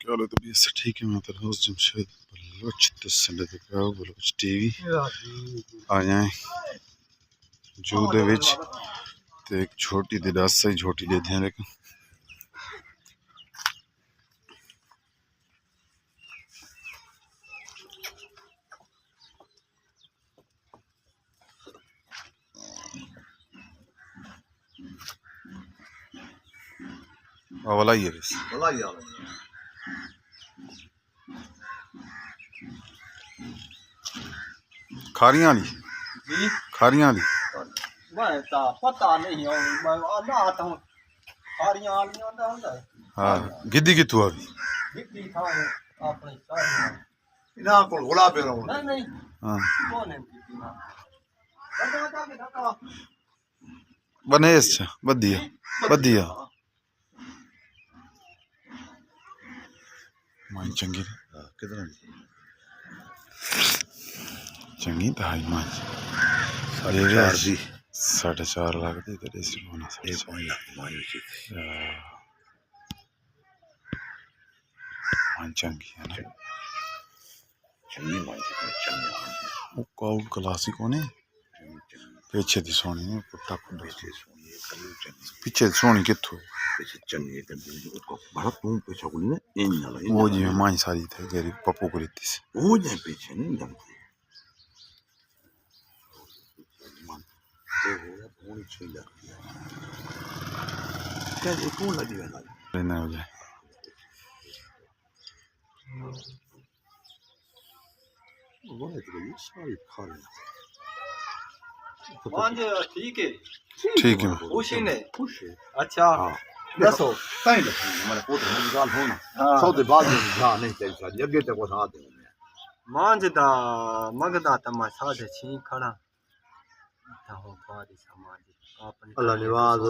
चलो तो भी ऐसे ठीक है। मैं तरह जमशेद बलोच तसल्लुत कराओ बलोच टीवी आ जाए जू दे विच ते एक छोटी दिलासा ही छोटी ले दें लेकिन वाला ही है बस खारियां वाली खारियां वाली मैं ता पता नहीं है मैं ना आता हूं खारियां वालियां दा हुंदा है हाँ गिद्दी कितु आ गई बिक्री था अपने सारियां इना को गोला पे रहो नहीं नहीं हाँ कौन है बिक्री ना बता के धक्का बने अच्छा बढ़िया बढ़िया मां चंगी कितना चंगी तो हाई मां 4.5 लाख दी तो देसी होना 1 लाख मारी थी मां चंगी है ना चंगी मारी चंगी वो काउट क्लासिक होने पीछे दी सोनी ने पुट्टा पुट्टा पीछे सोनी किथु पीछे चंगी कर दी उसको बड़ा तुम पीछे को नहीं इन ना वो जी मां सारी थे गरीब पप्पू को लेती से वो जे पीछे नहीं लगती कौन सी लगती है क्या ये कौन लगी है लेना हो जाए वो है तो ये सारी खा ले मांझ ठीक है ठीक है खुश ही ने खुश है अच्छा हां दसो ताई दसो मेरे पुत्र की गाल होना सौदे बाद में जा नहीं चाहिए जगह ते को साथ दे मांझ दा मगदा तमा 6.5 खड़ा ता हो थोड़ी समाज अपने अल्लाह निवाज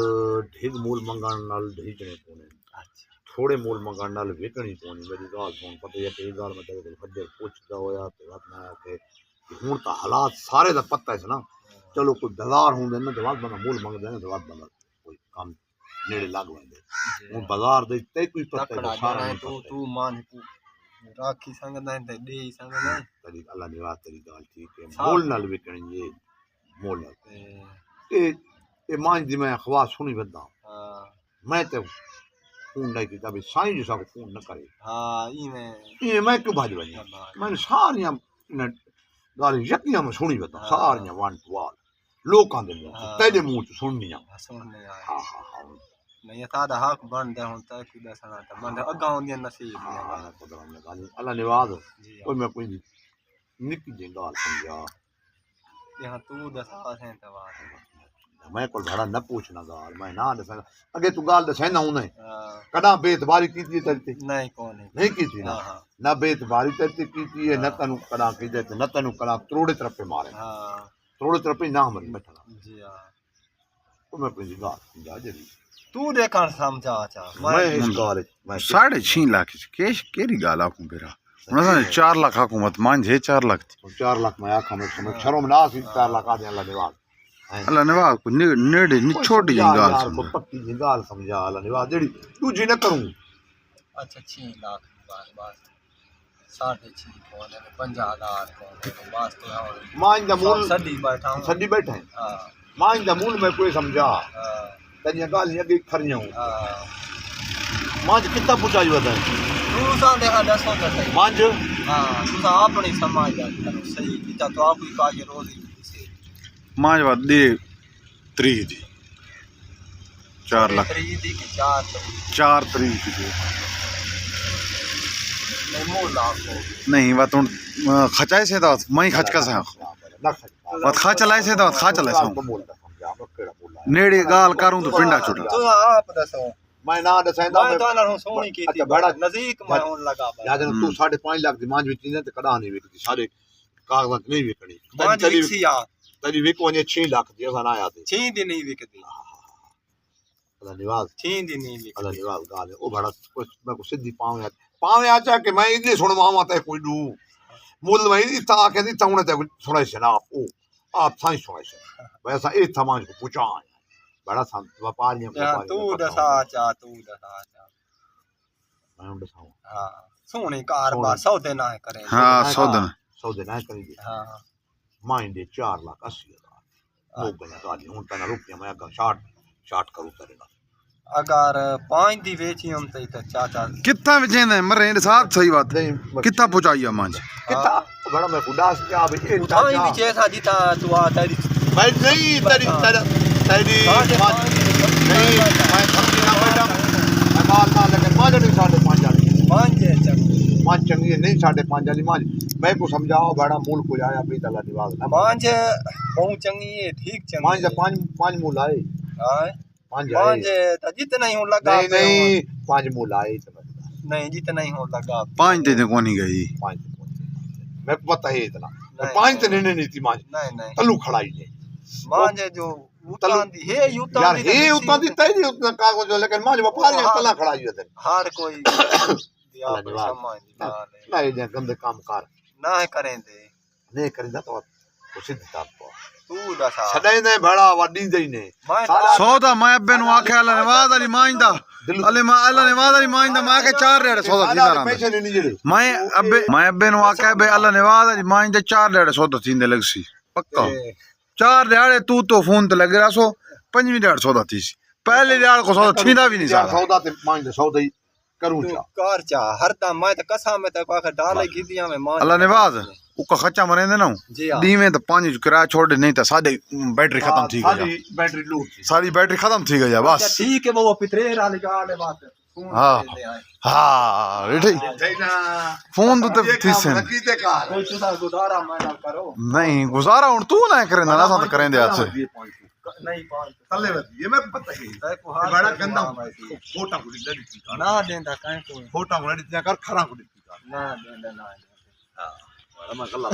ढीग मूल मंगण नाल ढीजने कोने अच्छा थोड़े मूल मंगण नाल विकणी कोनी मेरी गाल सुन पता ये ते गाल में ते फज्जर पूछदा होया ते बात ना के हुन ता हालात सारे दा पता है ना चलो कोई बाजार होंदे ना दवात बंदा मूल मंगदे ना दवात बंदा कोई काम नेड़े लाग वंदे हुन बाजार दे ते कोई पता है सारा तू मान तू राखी संगदा है ते दे संगदा है तेरी अल्लाह निवाज तेरी गाल ठीक है मूल नाल विकणी ये मूल ए मान दी मैं ख्वास सुनी बदा हां मैं ते फोन नहीं किया भी साईं जो सा फोन न करे हां ई मैं क्यों भाज वञा मैंने सारियां गाल यकीन में सुनी बता सारियां वन टू ऑल लोकां दे तेरे मुंह च सुननियां सुनने आ हां हां हां नहीं सादा हक बनदा हुन ता की दसना ता बंदा अगा होंदी नसीब अल्लाह निवाज कोई मैं कोई निकी जी गाल समझा यहां तू दसा है तवा मैं कोल भाड़ा न पूछना गाल मैं ना दसा अगे तू गाल दसे ना उन्हें हां कदा बेतबारी की तरती नहीं कौन नहीं की थी ना ना बेतबारी तरती की है न तनु कदा की दे न तनु कदा त्रोड़े तरफ पे मारे हां त्रोड़े तरफ पे ना मरी बैठा जी हां तो मैं अपनी गाल समझा जरी तू देखण समझा चा मैं इस गाल मैं 6.5 लाख केरी गाल आखूं बेरा उन्होंने 4 लाख हुकूमत मांझे 4 लाख 4 लाख मैं आखा मैं शर्म ना सी 4 लाख आ दे अल्लाह निवाज अल्लाह नवाज को नेड़े नि छोटी जी गाल को पक्की जी गाल समझा अल्लाह निवाज जेड़ी दूजी न करूं अच्छा 6 लाख बात 6.5 कौन है 50,000 कौन है बात तो और मान दा मूल सदी बैठा हूं सदी बैठा है हां मान दा मूल मैं कोई समझा हां तनिया गाल ये अगे खरियां हां मान कितना पूछाई बता तू सा देखा दसो तो सही मान हां तू सा अपनी समाज दा करो सही किता तो आप ही का ये रोज मांझ बात दे 3 दी 4 लाख 3 दी की 4 तरीक की नहीं मोल लाख नहीं बात खचाए से तो मैं खच का सा बात खा चलाए से तो खा चलाए से नेड़े गाल करूं तो पिंडा छुटा तू आप दसो मैं ना दसेंदा मैं तो ना सोनी की थी बड़ा नजदीक में होने लगा याद तू 5.5 लाख दी मान विच ने ते कदा नहीं विकती सारे कागजात नहीं विकणी तरी यार तरी विक वने 6 लाख दी असा ना आया थे 6 दिन नहीं विकती अल्लाह निवाज 6 दिन नहीं विकती अल्लाह निवाज गाल ओ बड़ा मैं को सिद्धी पावे आचा के मैं इदे सुनवावा ते कोई दू मूल में इता के दी तौने ते सुनाई से ना ओ आप साईं सुनाई से वैसा ए समाज को पूछा बड़ा संत व्यापारियों को तू दसा चा मैं उन दसाऊं हाँ सोनी कार बा सौदे ना करे हाँ सौदन सौदे ना करेंगे हाँ माइन दे 4,80,000 लोग गया गाली हूं तना रुपया मैं अगर शार्ट करूं तेरे नाल अगर 5 दी वेची हम ते चाचा कितना बेचेंदा है मरे इन साथ सही बात कितना पहुंचाइया मांझ कितना बड़ा मैं उदास क्या भी ए उठाई भी जैसा जीता तू आ तेरी भाई नहीं तेरी नहीं मैं समझी ना मैडम मैं माल ना लेकिन मां नहीं 5.5 वाली मांझे चंग मां चंगी नहीं 5.5 वाली मां मैं को समझाओ बड़ा मूल को आया भी तला निवास ना मांझे बहुत चंगी है ठीक चंगी मां जब 5 मूल आए हां 5 मांझे तो जितना ही हो लगा नहीं 5 मूल आए नहीं जितना ही हो लगा 5 ते कोनी गई 5 मैं को पता है इतना 5 ते नहीं थी मां नहीं तल्लू खड़ाई नहीं मांझे जो उतांदी है यार हे उतांदी तई उतना कागज लेकिन मां व्यापारी तला खड़ाई है हर कोई दिया पर समझ ना ये गंदे काम कर ना है करेंदे नहीं करेंदा तो सिद्ध ताप तू दसा छड़ाइंदे बड़ा वडी दे ने सौदा मैं अब्बे नु आखे अल्लाह नवाज अली मांझदा अले मां अल्लाह नवाज अली मांझदा मैं आखे 4 रेड़ सौदा थींदा रहंदा पैसे नहीं जड़े मैं अब्बे नु आखे बे अल्लाह नवाज अली मांझदे 4 रेड़ सौदा थींदे लगसी पक्का 4 रेड़ तू तो फोन ते लग रहा सो 5वीं रेड़ सौदा थीसी पहले रेड़ को सौदा थींदा भी नहीं साला सौदा ते मांझदे सौदा ही करूं चा कार चा हर ता मैं तो कसा में तो आखे डाले गिदियां में मां अल्लाह नवाज उका खच्चा मरेंदे ना जी हां दीवें तो 5 किराया छोड़ नहीं तो साडे बैटरी खत्म थी गई सारी बैटरी लूट थी सारी बैटरी खत्म थी गई बस ठीक है वो पितरे वाली गाल है बात हाँ हाँ रेडी फोन तो थीसे कीते कार कोई तुसा गुजारा मैं ना करो नहीं गुजारा हुन तू ना करेंदा ना सा तो करेंदे आज से नहीं पांच तले ये मैं पता है बड़ा गंदा फोटा को लड़ी थी ना देंदा काहे को फोटा को लड़ी थी कर खरा को लड़ी थी ना देंदा ना हां मैं गल्ला